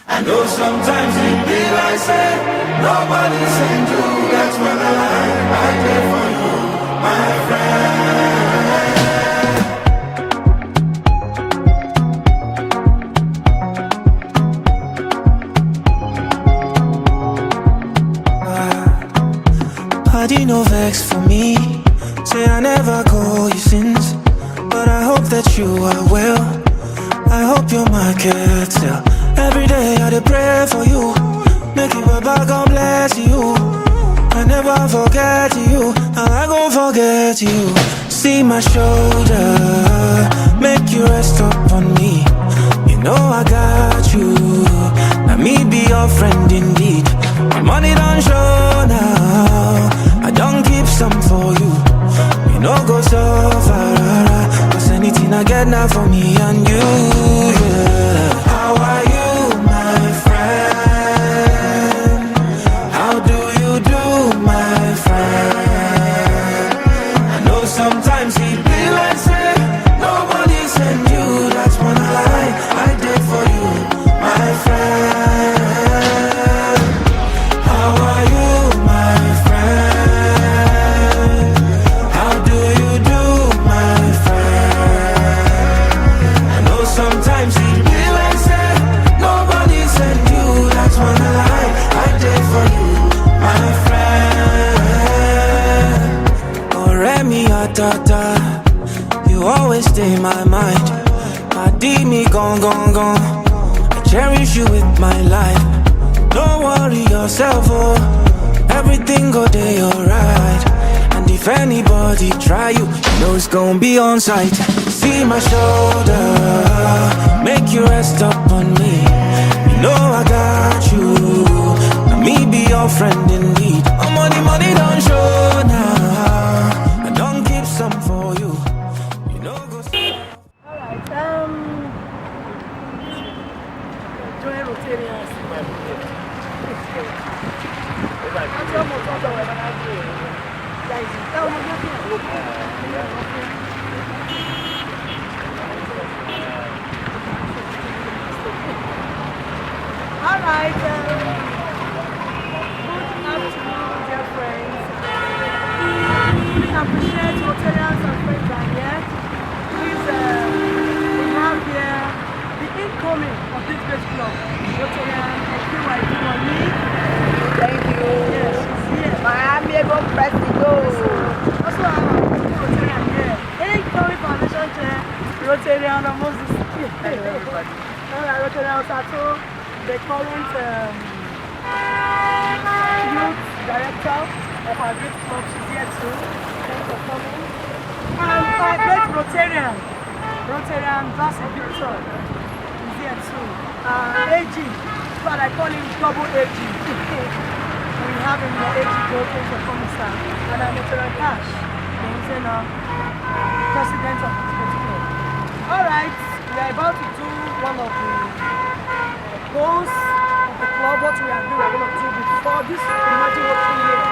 I know sometimes it be like say nobody send you. That's when I did for you, my friend. Party no vex for me. Say I never call you since, but I hope that you are well. I hope your market sell. Every day I dey pray for you. Make you Baba God bless you. I never forget you. I gon' forget you. See my shoulder, make you rest up on me. You know I got you. Now me be your friend indeed. My money don't show now. I don't keep some for you. You know go so far. Cause anything I get now for me and you, yeah. How are you, my friend? How do you do, my friend? I know sometimes it be like say nobody send you. That's when I did for you, my friend. How are you, my friend? How do you do, my friend? I know sometimes it be like say nobody send you. That's when I did for you, my friend. Oh, Remy, tata, you always stay in my mind. My D me gone. I cherish you with my life. Don't worry yourself, oh. Everything go day alright. And if anybody try you, you know it's gonna be on sight. See my shoulder, make you rest up on me. You know I got you. Now me be your friend indeed. My money don't show now. I don't keep some for you. You know go. Alright, join Rotarians. Alright, good afternoon, dear friends. We appreciate Rotarians and friends are here. Please, we have here the incoming of this great club, Rotarian me. Thank you. Yes, she's here. Miami go Presido. Also, I have a Rotarian here. Incoming foundation chair, Rotarian Moses. Hello, everybody. Alright, Rotarian Sato, the current youth director of our great club. She's here too. Thanks for coming. And our great Rotarian Blessed Victor is here too. AG, but I call him double AG. We have him the AG Gold for Commissar. And I'm Rotarian Cash, the president of this great club. Alright, we are about to do one of the goals of the club, what we are going to do before this emerging working year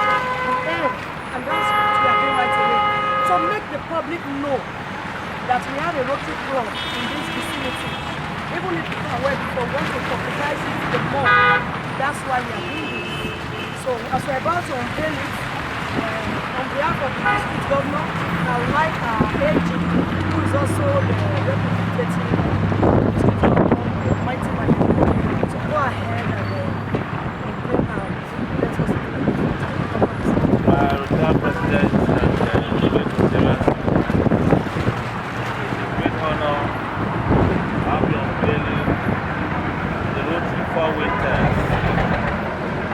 will end. And that's what we are doing right away. So make the public know that we have a Rotary club in this vicinity. Even if people are aware before, want to publicize it the more. That's why we are doing this. So as we're about to unveil it, on behalf of the district governor, I would like our AG, who is also the representative of the district governor, Mighty Man, to go ahead and bring out. Let us do Rotary President and Rotary, great honor I'll be unveiling the Rotary 4-way test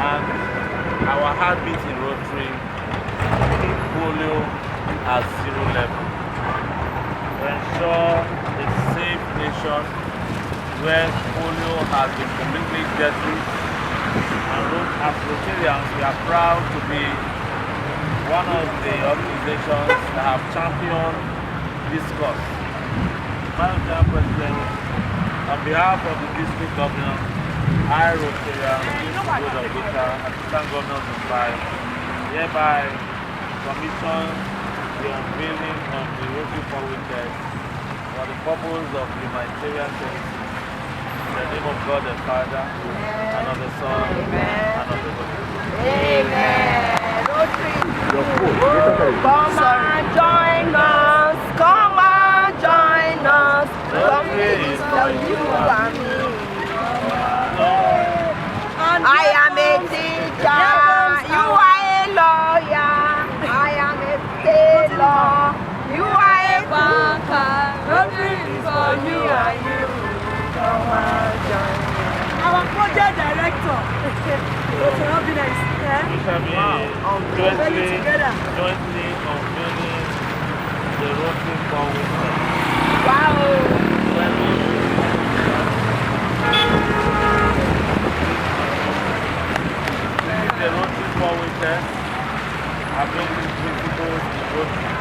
and our heartbeat in Rotary, keep polio at 0 level. To ensure a safe nation where polio has been completely deadly. And as Rotarians, we are proud to be one of the organizations that have championed this cause. Madam President, on behalf of the district governor, I, Rotarian, Board of Data, Assistant Governor of Dubai, hereby commission the unveiling of the Rotary 4-way test for the purpose of humanitarian services. the name of God the Father, and of the Son, and of the Holy Spirit. Amen. Rotary. Come and join us. Come and join us. Rotary is for you and me. I am a teacher. You are a lawyer. I am a tailor. You are a banker. Rotary is for you and you. Come and join us. Our project director, Dr. Obina, is here. We shall be jointly unveiling the Rotary Forward. Wow. The Rotary Forward test, I bring these principles in Rotary.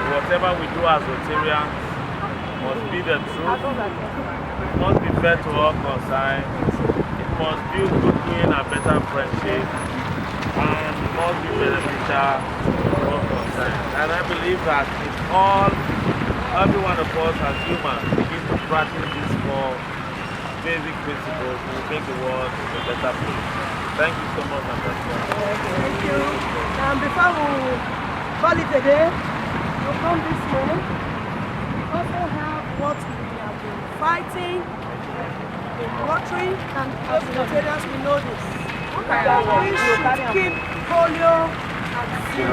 Whatever we do as Rotarians must be the truth, must be fair to all concerned, it must build goodwill and better friendship, and must be beneficial to all concerned. And I believe that if every one of us as humans begin to practice these 4 basic principles, we will make the world a better place. Thank you so much, Ambassador. Thank you. Before we call it a day, we'll come this way. We also have what we have been fighting in Rotary, and as Rotarians we know this. We should keep polio at 0.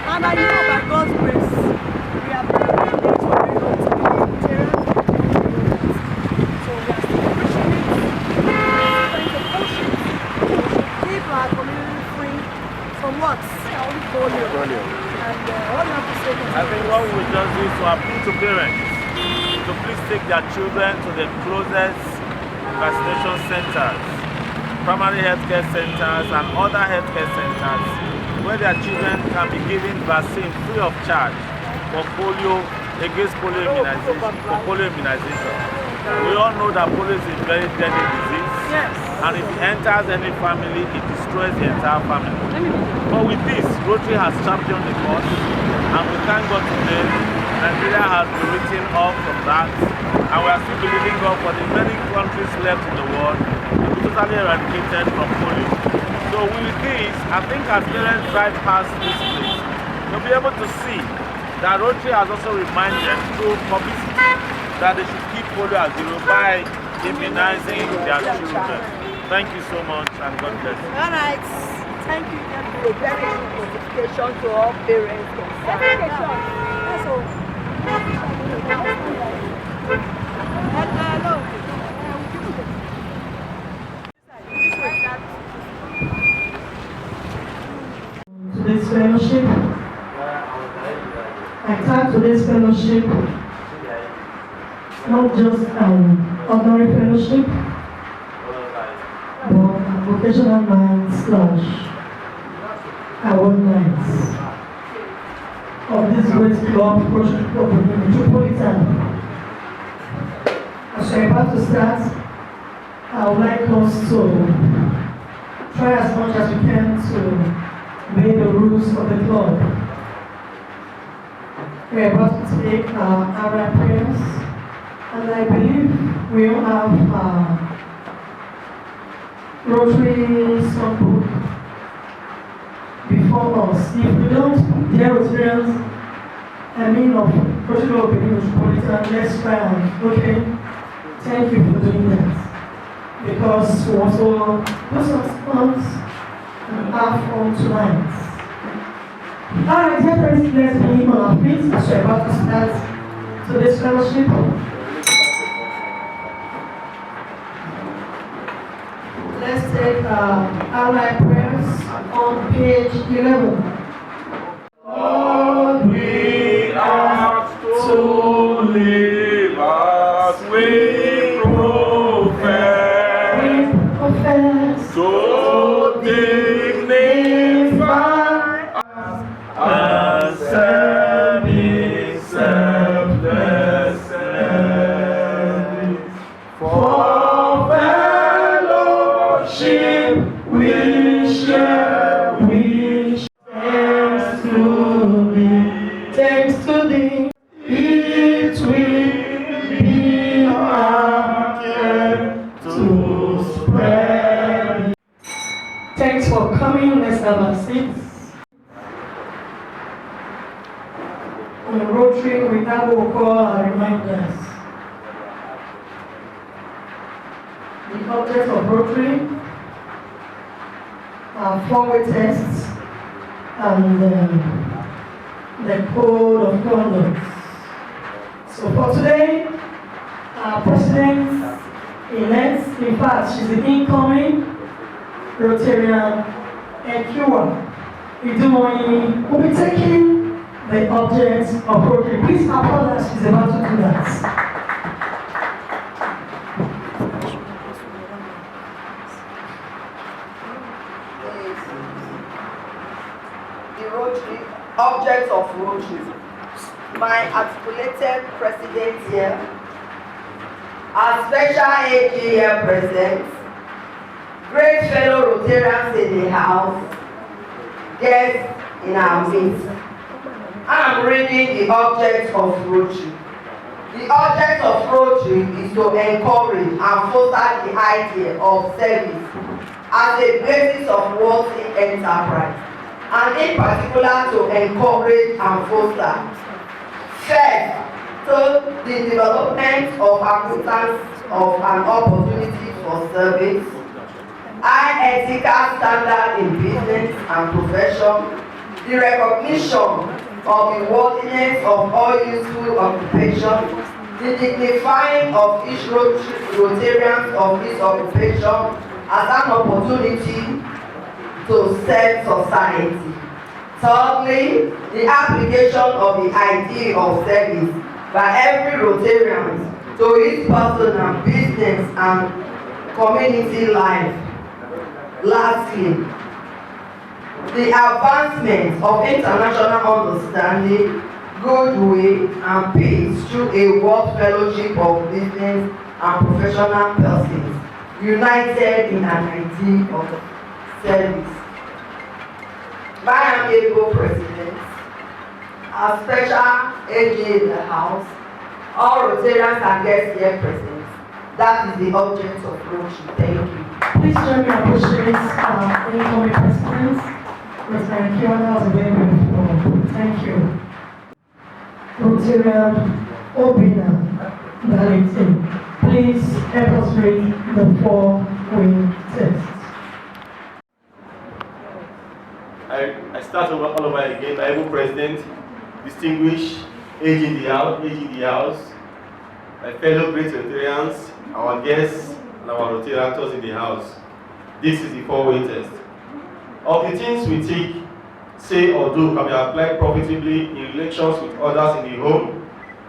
And I know by God's grace, we have been doing this for very long time. Rotarians, so we are still pushing it. We are trying to push it. Keep our community free from what? Polio. And what you have to say? I think what we will just do is to appeal to parents to please take their children to the closest vaccination centers, primary healthcare centers and other healthcare centers where their children can be given vaccine free of charge for polio, against polio immunization. We all know that polio is a very deadly disease. Yes. And if it enters any family, it destroys the entire family. But with this, Rotary has championed the cause, and we thank God today. Nigeria has been written off from that, and we are still believing God for the many countries left in the world to be totally eradicated from polio. So with this, I think as parents drive past this place, they'll be able to see that Rotary has also reminded them through publicity that they should keep polio at 0 by immunizing their children. Thank you so much, and God bless you. All right. Thank you. A very good notification to all parents concerned. That's all. Hello. Today's fellowship. I thank today's fellowship, not just an ordinary fellowship, but a vocational night / award nights of this great club, Rotary Club of the Metropolitan. As we're about to start, I would like us to try as much as we can to obey the rules of the club. We're about to take our prayers, and I believe we all have Rotary songbook before us. If we don't, dear Rotarians, I mean of Rotary Club of Benin Metropolitan, let's try and, okay, thank you for doing that. Because we also do some songs and have fun tonight. Alright, dear friends, let's be on our feet as we're about to start today's fellowship. Let's take our prayers on page 11. Lord, we ask to live as we profess to dignify and serving selflessness for fellowship we share. prosperity. Thanks for coming. Let's have a seat. In Rotary, we have what we call our reminders. The object of Rotary are four-way tests and the code of conduct. So for today, our president-elect, in fact, she's the incoming Rotarian Ekiwa Idumoyi, will be taking the object of Rotary. Please applaud as she's about to do that. The Rotary, object of Rotary. My articulated president here, our special AGM president, great fellow Rotarians in the house, guests in our midst. I'm reading the object of Rotary. The object of Rotary is to encourage and foster the idea of service as a basis of worthy enterprise, and in particular to encourage and foster first, to the development of acceptance of an opportunity for service, high ethical standard in business and profession, the recognition of the worthiness of all useful occupation, the dignifying of each Rotarian of his occupation as an opportunity to serve society. Thirdly, the application of the idea of service by every Rotarian to his personal, business and community life. Lastly, the advancement of international understanding, goodwill and peace through a world fellowship of business and professional persons united in an idea of service. My amiable president, our special AG in the house, all Rotarians and guests here present. That is the object of Rotary. Thank you. Please join me in appreciating our incoming president, Mr. Ekiwa. That was very beautiful. Thank you. Rotarian Obina Darlington, please help us read the four-way test. I start all over again. My able president, distinguished AG in the house, my fellow great Rotarians, our guests, and our Rotarians in the house. This is the four-way test. Of the things we think, say, or do can be applied profitably in relations with others in the home,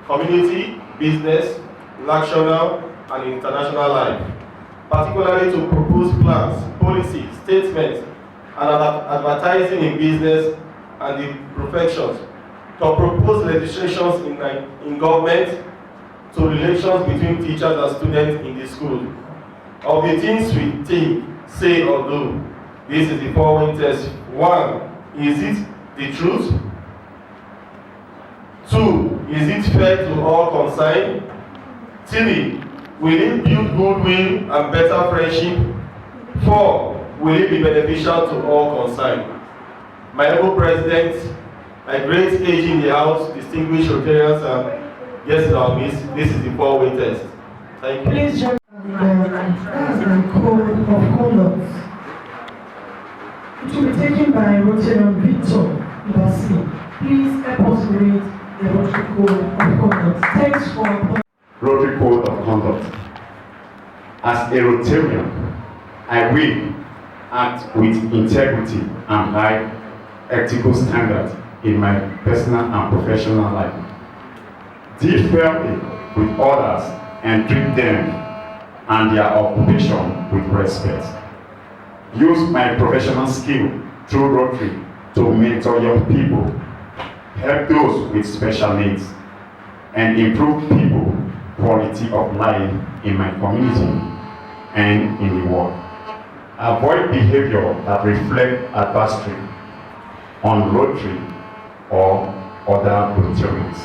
community, business, national, and international life, particularly to propose plans, policies, statements, and advertising in business and the professions, to propose legislations in government, to relations between teachers and students in the school. Of the things we think, say, or do, this is the following test. 1. Is it the truth? 2. Is it fair to all concerned? 3. Will it build goodwill and better friendship? 4. Will it be beneficial to all concerned? My able president, my great age in the house, distinguished Rotarians and guests in our midst, this is the four-way test. Thank you. Please join the code of conduct. It will be taken by Rotarian Victor Bassi. Please help us read the Rotary Code of Conduct. Thanks for Rotary Code of Conduct. As a Rotarian, I will act with integrity and high ethical standards in my personal and professional life. Deal fairly with others and treat them and their occupation with respect. Use my professional skill through Rotary to mentor young people, help those with special needs, and improve people's quality of life in my community and in the world. Avoid behavior that reflect adversity on Rotary or other Rotarians.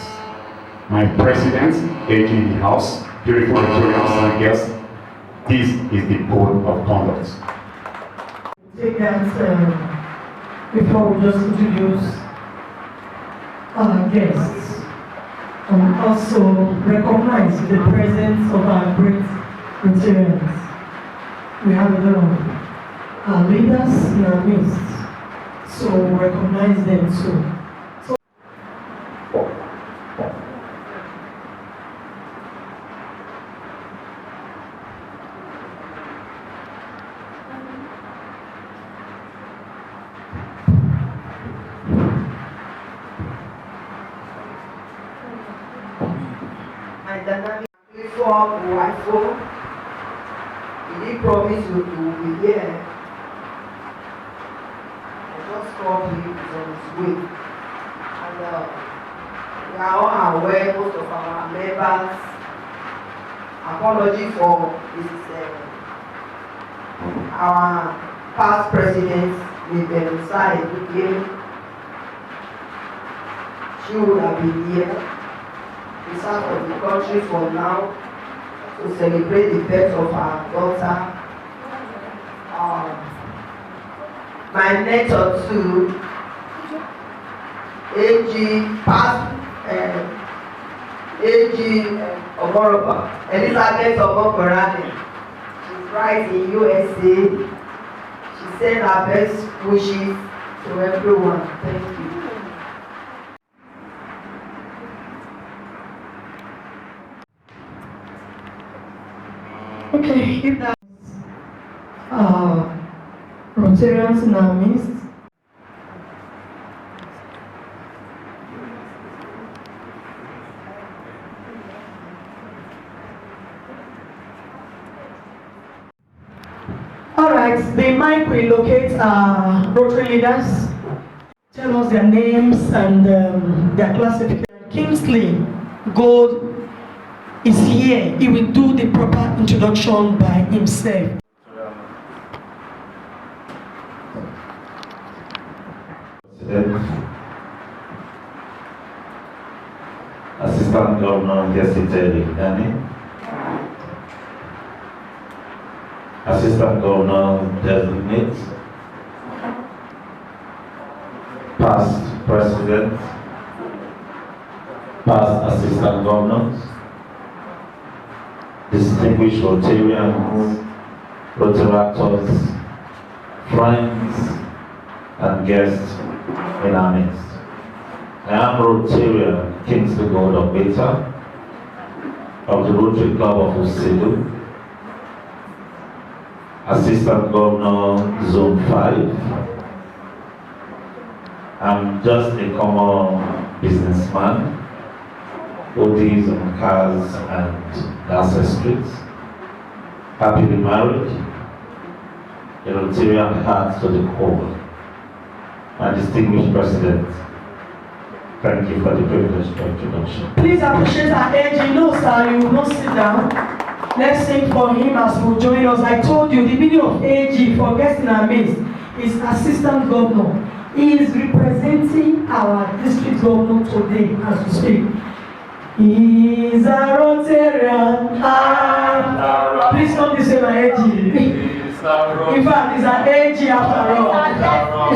My president, AG in the house, beautiful Rotarians and guests, This is the code of conduct. Take that before we just introduce our guests and also recognize the presence of our great Rotarians. We have a lot of our leaders in our midst, so recognize them too. My dynamic before wifo, he did promise you to be here. I just called him, he's on his way. And we are all aware, most of our members, apology for this our past president, Benin. She would have been here. Is out of the country for now to celebrate the birth of our daughter. My next or two, AG past AG Omoroba, Elizabeth Omokorane. She's right in USA. She sent her best wishes to everyone. Thank you. Okay, if that's Rotarians in our midst. Alright, the mic will locate Rotary leaders. Tell us their names and their classification. Kingsley Gold is here. He will do the proper introduction by himself. Assistant Governor yesterday, Benin. Assistant Governor designate. Past President. Past Assistant Governors. Distinguished Rotarians, Rotaractors, friends, and guests in our midst. I am Rotarian Kingsley God of Beta of the Rotary Club of Usidu, Assistant Governor Zone 5. I'm just a common businessman who deals on cars and accessories, happily married, a Rotarian heart to the core. My distinguished President, thank you for the privilege of introduction. Please appreciate our AG. No, sir, you will not sit down. Let's sing for him as he will join us. I told you the meaning of AG for guests in our midst is Assistant Governor. He is representing our district governor today as we speak. He is a Rotarian. Please come this way, my AG. In fact, he's an AG after all.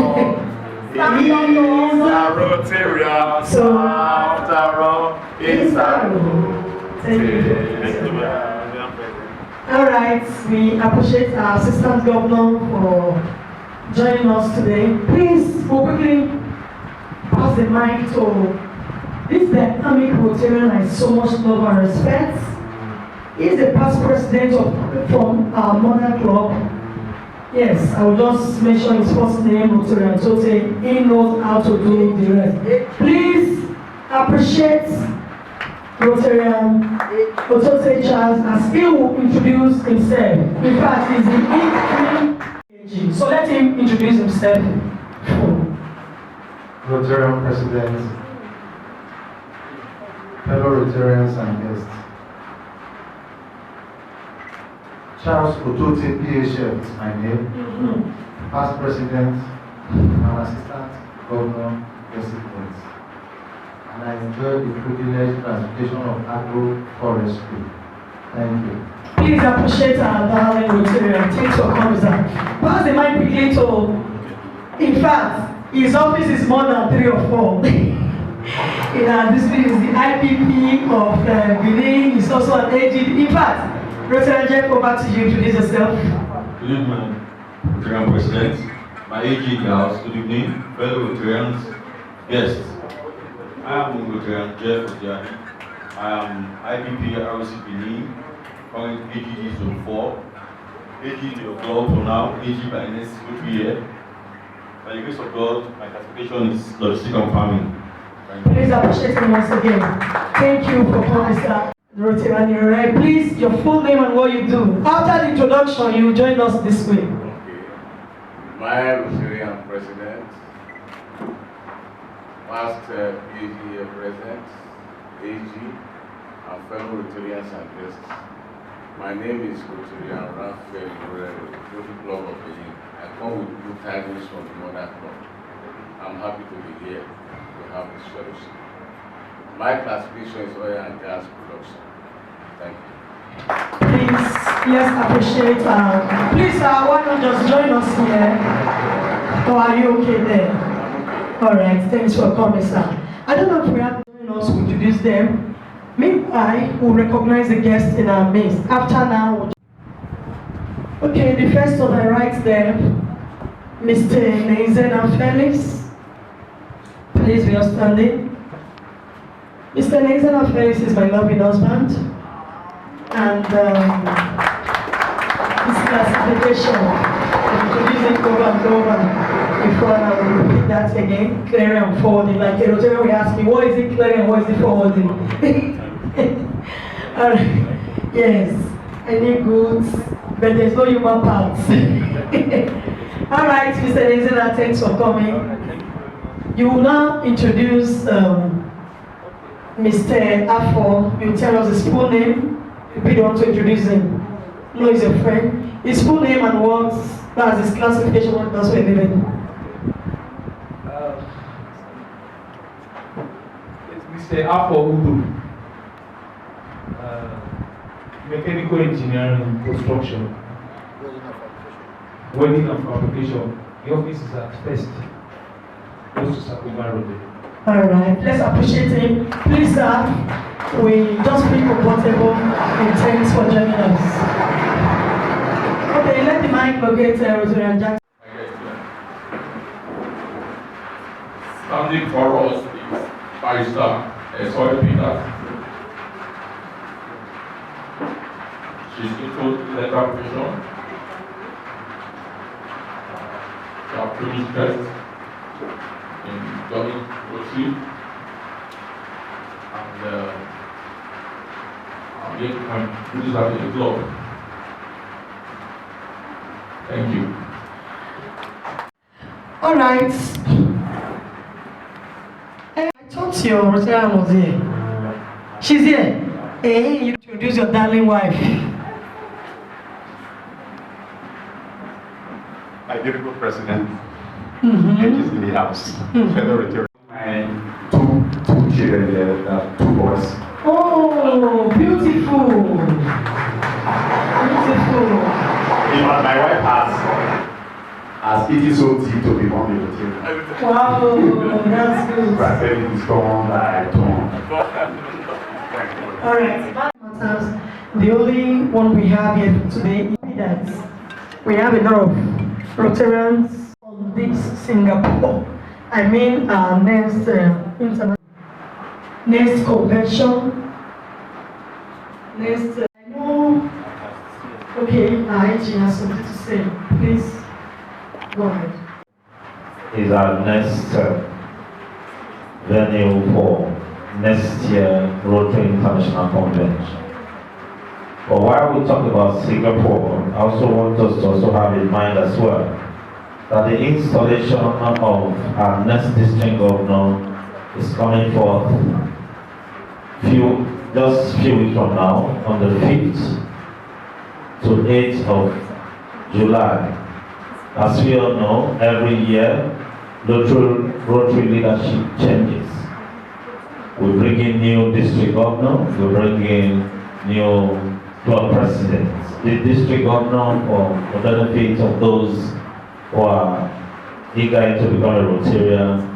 He's a Rotarian. So, after all, he's a Rotarian. Thank you. All right, we appreciate our Assistant Governor for joining us today. Please, we'll quickly pass the mic to this dynamic Rotarian I so much love and respect. He's the past president from our mother club. Yes, I will just mention his first name, Rotarian Tote. He knows how to do the rest. Please appreciate Rotarian Otote Charles as he will introduce himself. In fact, he's the AG. So let him introduce himself. Rotarian President, fellow Rotarians and guests. Charles Otote PHF is my name. Past President and Assistant Governor, President. And I enjoy the privileged transportation of agro-forestry. Thank you. Please appreciate our darling Rotarian. Thanks for coming, sir. Pass the mic quickly to, in fact, his office is more than 3 or 4. This is the IPP of Benin. He's also an AG. In fact, Rotarian Jeff, over to you. Introduce yourself. Good evening, Rotarian President, my AG in the house. Good evening, fellow Rotarians, guests. I am Rotarian Jeff Odiani. I am IPP ROC Benin, current AGD Zone 4, AG of God for now, AG by next 3 years. By the grace of God, my classification is logistics and farming. Please appreciate him once again. Thank you for coming, sir. Rotarian, please, your full name and what you do. After the introduction, you join us this way. Okay. My Rotarian President, past PAG President, AG, and fellow Rotarians and guests. My name is Rotarian Raphael Rotary Club of Benin. I come with good tidings from the Mother Club. I'm happy to be here to have this fellowship. My classification is oil and gas production. Thank you. Please, let's appreciate, please, why not just join us here? Or are you okay there? All right, thanks for coming, sir. I don't know if we have to join us to introduce them. Maybe I will recognize the guests in our midst. After now, okay, the first on my right there, Mr. Neizena Felix. Please be standing. Mr. Neizena Felix is my loving husband. And his classification, introducing over and over before I will repeat that again, clearing and forwarding. Like a Rotarian will ask me, what is it clearing and what is it forwarding? Yes, I need goods, but there's no human parts. All right, Mr. Neizena, thanks for coming. You will now introduce Mr. Afo. You will tell us his full name. If you don't want to introduce him. No, he's your friend. His full name and that's his classification, what does we're living. It's Mr. Afo Udu. Mechanical engineering, construction, welding and fabrication. The office is at first, close to Sakuma Road. All right, let's appreciate him. Please, sir, we just feel comfortable and thanks for joining us. Okay, let the mic locate Rotarian Jackson. Standing for us is Barrister Soy Peters. She's into letter profession. She has finished first in Johnny Rotary, and I'm here to introduce her to the club. Thank you. All right. I thought your Rotarian was here. She's here. Hey, you introduce your darling wife. My beautiful president, is in the house. Fellow Rotarian. My two children there, 2 boys. Oh, beautiful. Beautiful. My wife has it is so deep to become a Rotarian. Wow, that's good. I said it is gone, I don't. All right. The only one we have here today is that we have a lot of Rotarians on this Singapore. I mean, our next international, next convention, next. I know. Okay, IG has something to say. Please go ahead. Is our next venue for next year Rotary International Convention. But while we talk about Singapore, I also want us to also have in mind as well that the installation of our next district governor is coming forth just a few weeks from now, on the 5th to 8th of July. As we all know, every year Rotary leadership changes. We bring in new district governor, we bring in new club presidents. The district governor, for the benefit of those who are eager to become a Rotarian,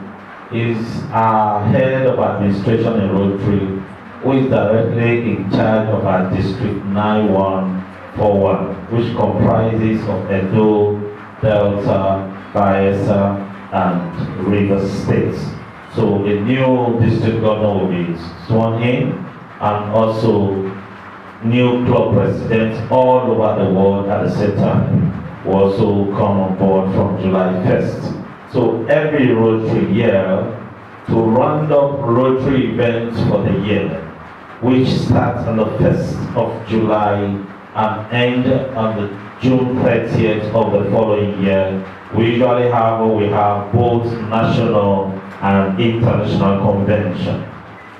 is our head of administration in Rotary, who is directly in charge of our district 9141, which comprises of Edo, Delta, Bayelsa, and Rivers states. So a new district governor will be sworn in, and also new club presidents all over the world at the same time will also come on board from July 1st. So every Rotary year, to round up Rotary events for the year, which starts on the 1st of July and end on the June 30th of the following year, we usually have both national and international convention.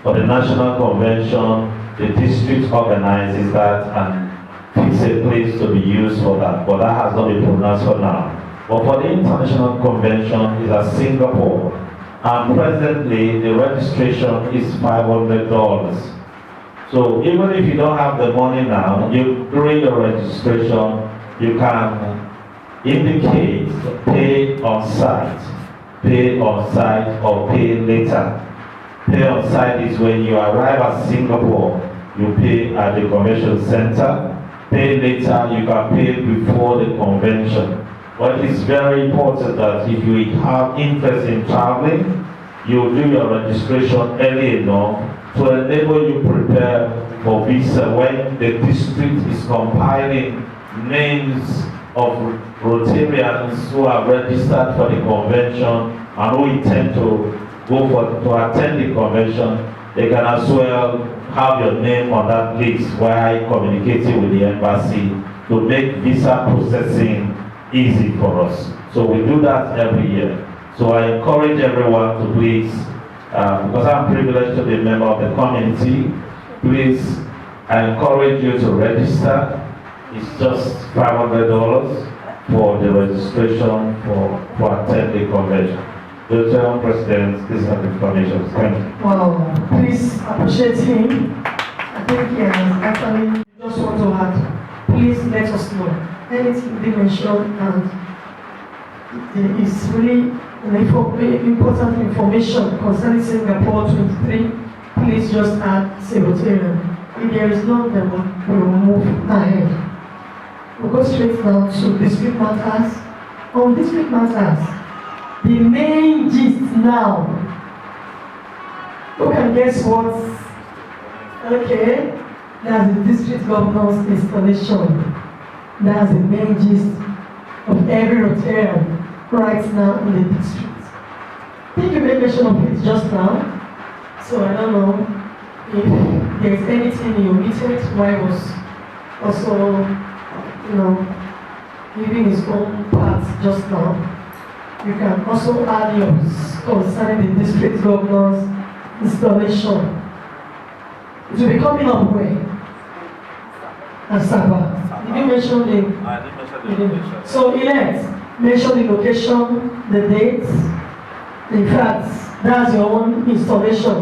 For the national convention, the district organizes that and picks a place to be used for that, but that has not been pronounced for now. But for the international convention is at Singapore, and presently the registration is $500. So even if you don't have the money now, during your registration, you can indicate pay on site or pay later. Pay on site is when you arrive at Singapore, you pay at the convention center. Pay later, you can pay before the convention. But it's very important that if you have interest in traveling, you do your registration early enough to enable you prepare for visa when the district is compiling names of Rotarians who are registered for the convention and who intend to attend the convention. They can as well have your name on that list while communicating with the embassy to make visa processing easy for us. So we do that every year. So I encourage everyone to please, because I'm privileged to be a member of the community, please, I encourage you to register. It's just $500 for the registration for attending the convention. The Chairman President, this is the information. Thank you. Wow, please appreciate him. I think he has actually just want to add. Please let us know anything they mentioned, and there is really important information concerning Singapore 23. Please just add Rotarian. If there is none, then we will move ahead. We'll go straight now to district matters. On district matters, the main gist now. Who can guess what? Okay, that's the district governor's installation. That's the main gist of every Rotarian right now in the district. I think you made mention of it just now, so I don't know if there's anything you omitted while I was also, giving his own part just now. You can also add yours concerning the district governor's installation. It will be coming up where? Asaba. Did you mention the? I didn't mention the location. So elect, mention the location, the dates. In fact, that's your own installation.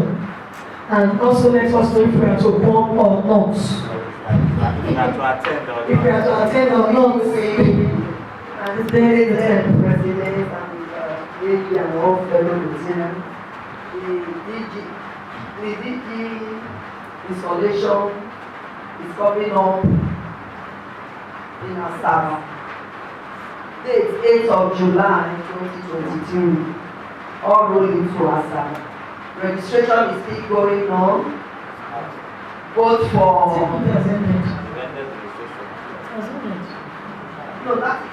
And also let us know if we are to come or not. If you are to attend or not. If we are to attend or not. And there is the President and and all fellow lieutenants. The DG installation is coming up in Asaba. Date 8th of July 2022. All rolling to Asaba. Registration is still going on. Both for no, that's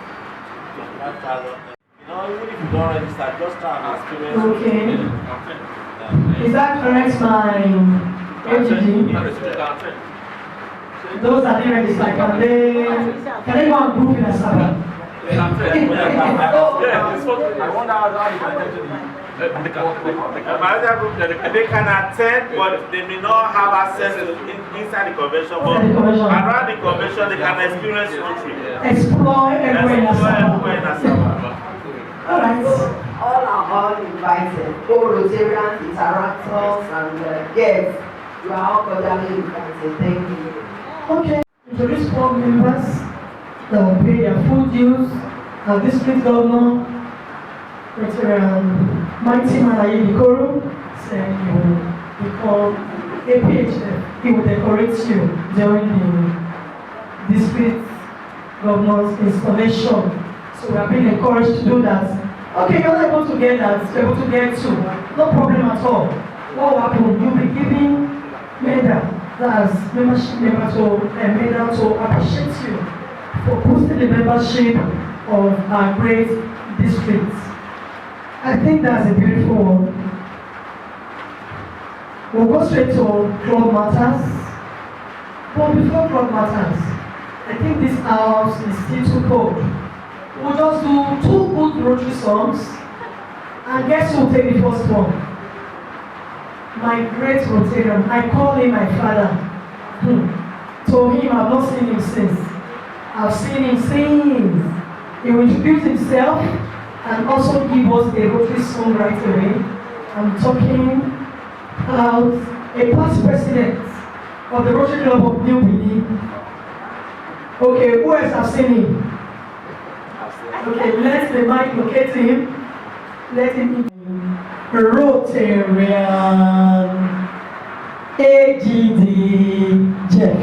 even if you don't register, just try and experience. Okay. Is that correct, my AGG? Those that didn't register, can they go and group in Asaba? I wonder how you can get to they can attend, but they may not have access to inside the convention. But around the convention, they can experience Rotary. Explore everywhere in Asaba. All right. all are all invited. All Rotarians, interactors, and guests. You are all cordially invited. Thank you. Okay. introduce 4 members that will pay their full dues. Our district governor, Veteran Mighty Malayi Nikoro, said he will become a PHF. He will decorate you during the district governor's installation. So we are being encouraged to do that. Okay, you're not able to get that, able to get to. No problem at all. What will happen? You'll be giving medal, that's membership member to a medal to appreciate you for boosting the membership of our great districts. I think that's a beautiful one. We'll go straight to club matters. But before club matters, I think this house is still too cold. We'll just do 2 good rotary songs, and guess who will take the first one? My great Rotarian. I call him my father. To him, I've not seen him since. I've seen him since. He will introduce himself and also give us a rotary song right away. I'm talking about a past president of the Rotary Club of New Benin. Okay, who else has seen him? Okay, let the mic locate him. Let him Rotarian AGD Jeff.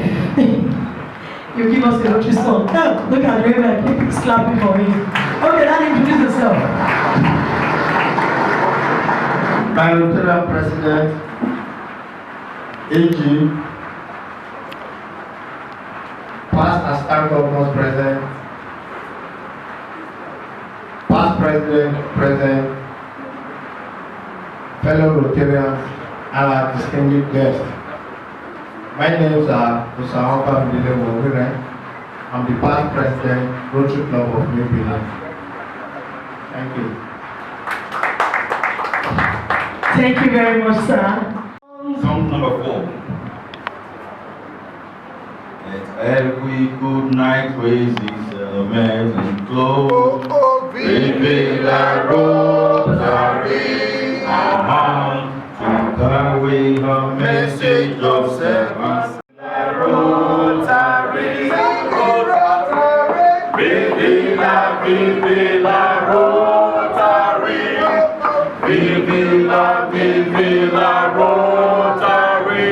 You give us a rotary song. Oh, look at the way people clapping for him. Okay, now introduce yourself. My Lieutenant President, AG, past assistant governors present, past president, present, fellow Rotarians, and our distinguished guests. My names are Musaoka Mdile Mowire. I'm the past president, Rotary Club of New Benin. Thank you. Thank you very much, sir. Song number 4. Let every good night raise his helmet and clothes. Vive la rotary. To carry a message of servants. Rotary, vive la Rotary, vive la Rotary.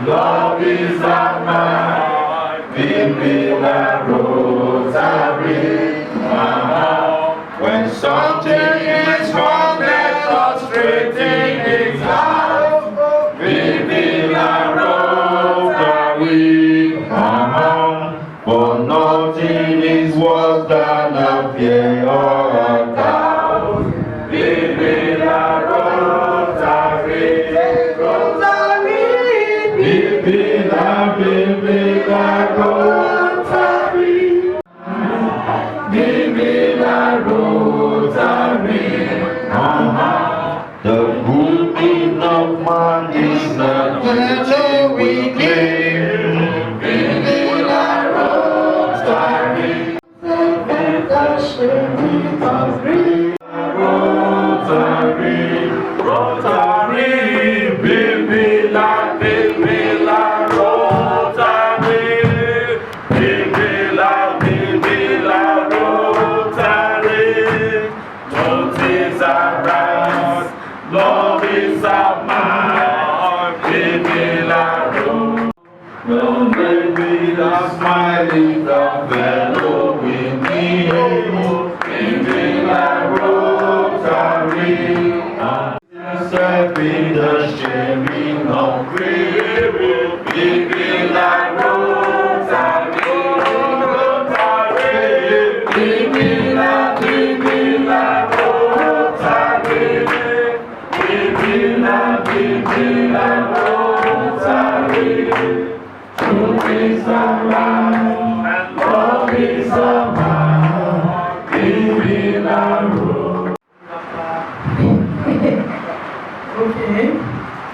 Love is our mind, vive la Rotary. When something is wrong, let us straighten it out. Vive la Rotary, for nothing is worse than a fear or a doubt. Vive la Rotary, Rotary, Vive la Rotary, vive la Rotary. The grouping of man is the duty we claim. Vive la Rotary, Rotary, Rotary, vive la Rotary, vive la Rotary. Love is our right, love is our mind, vive la Rotary. Don't let me the smiling the fellow with me. Vive la Rotary, Serving the sharing of grace. vive la Rotary, Rotary, vive la Rotary, vive la Rotary. Truth is our right, and love is our mind, vive la Rotary. Okay,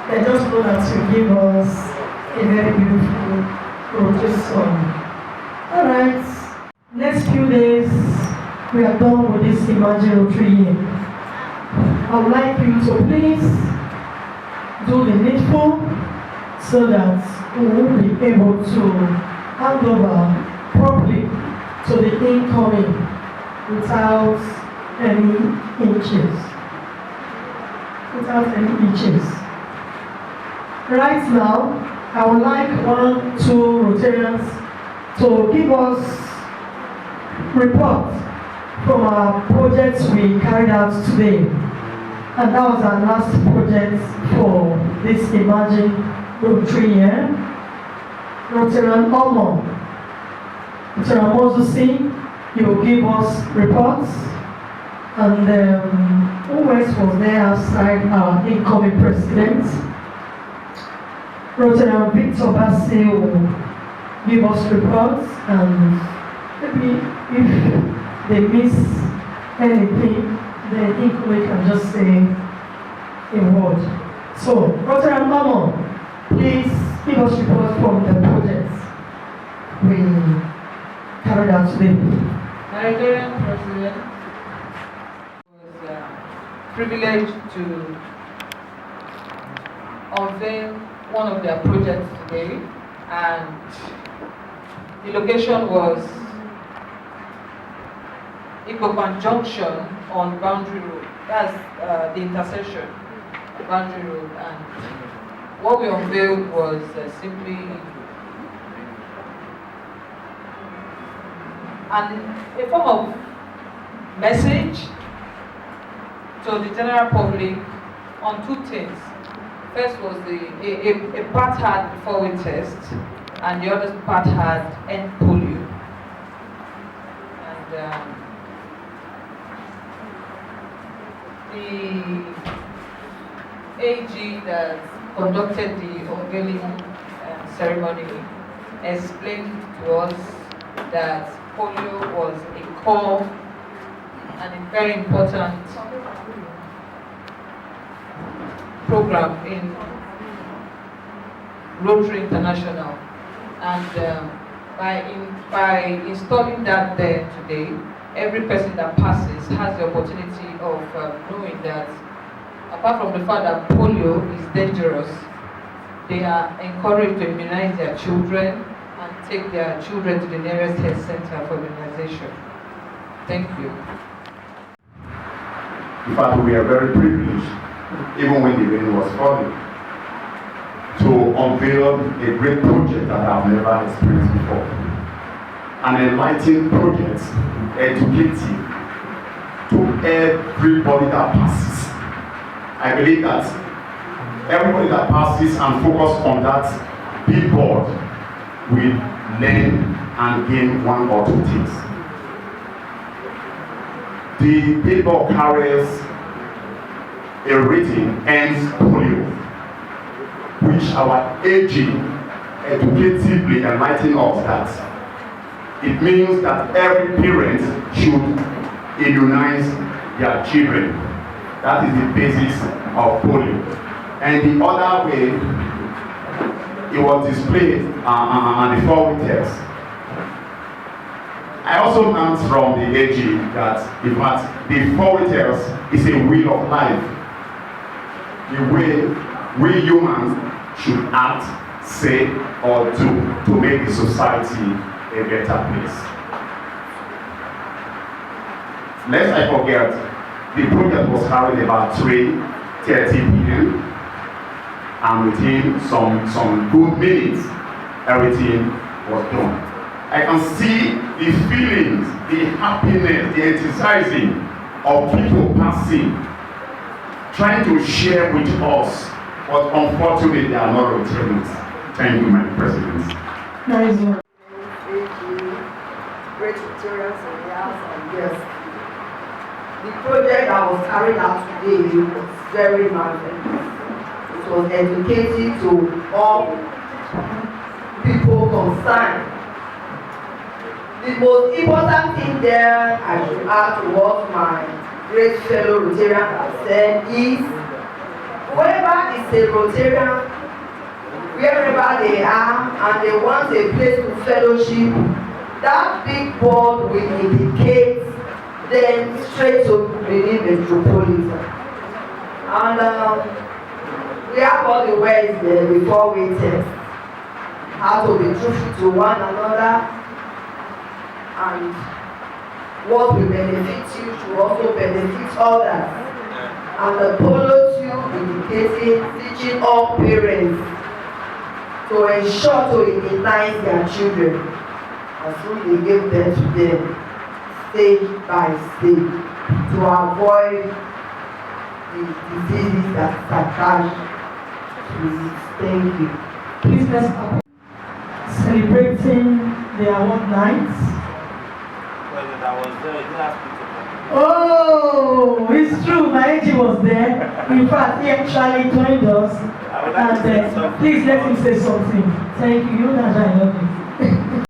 I just know that you give us a very beautiful rotary song. Alright, next few days we are done with this Imagine Rotary year. I would like you to please do the needful so that we will be able to hand over properly to the incoming without any inches. Right now, I would like 1-2 Rotarians to give us reports from our projects we carried out today. And that was our last project for this emerging Rotary year. Rotarian Omo, Rotarian Mozusi, you will give us reports. And who else was there outside our incoming president? Rotarian Victor Bassi will give us reports, and maybe if they miss anything, then incoming can just say a word. So, Rotarian Mamo, please give us reports from the projects we carried out today. Nigerian president was privileged to unveil one of their projects today, and the location was Ikopan Junction on Boundary Road. That's the intersection, Boundary Road, and what we unveiled was simply a form of message to the general public on two things. First was a part had before we test, and the other part had end polio. And the AG that conducted the unveiling ceremony explained to us that polio was a core and a very important program in Rotary International, and by installing that there today, every person that passes has the opportunity of knowing that apart from the fact that polio is dangerous, they are encouraged to immunize their children and take their children to the nearest health center for immunization. Thank you. In fact, we are very privileged, even when the rain was falling, to unveil a great project that I've never experienced before. An enlightening project, educative to everybody that passes. I believe that everybody that passes and focus on that billboard will learn and gain one or two things. The billboard carries a written ends polio, which our AG educatively enlighten us that it means that every parent should immunize their children. That is the basis of polio. And the other way, it was displayed on the forward text. I also learned from the AG that in fact the forward text is a wheel of life. The way we humans should act, say, or do to make the society a better place. Lest I forget, the project was carried about 3:30 p.m. and within some good minutes, everything was done. I can see the feelings, the happiness, the enthusiasm of people passing, trying to share with us, but unfortunately they are not Rotarians. Thank you, my President. Nice one. Great Rotarians in the house and guests. The project that was carried out today was very marvelous. It was educative to all people concerned. The most important thing there, I should add to what my great fellow Rotarian have said, is whoever is a Rotarian, wherever they are, and they want a place to fellowship, that big board will indicate them straight to Benin metropolitan. And we have all the words there before we test. how to be truthful to one another, and what will benefit you should also benefit others. And the polo tube indicating teaching all parents to ensure to immunize their children as soon they give birth to them, stage by stage, to avoid the diseases that attach to it. Thank you. Please let's stop. Celebrating the award night. Well, I was there, you didn't ask me to come. Oh, it's true. My AG was there. In fact, he actually joined us. I would like to say something. Please let him say something. Thank you. You know that I love you.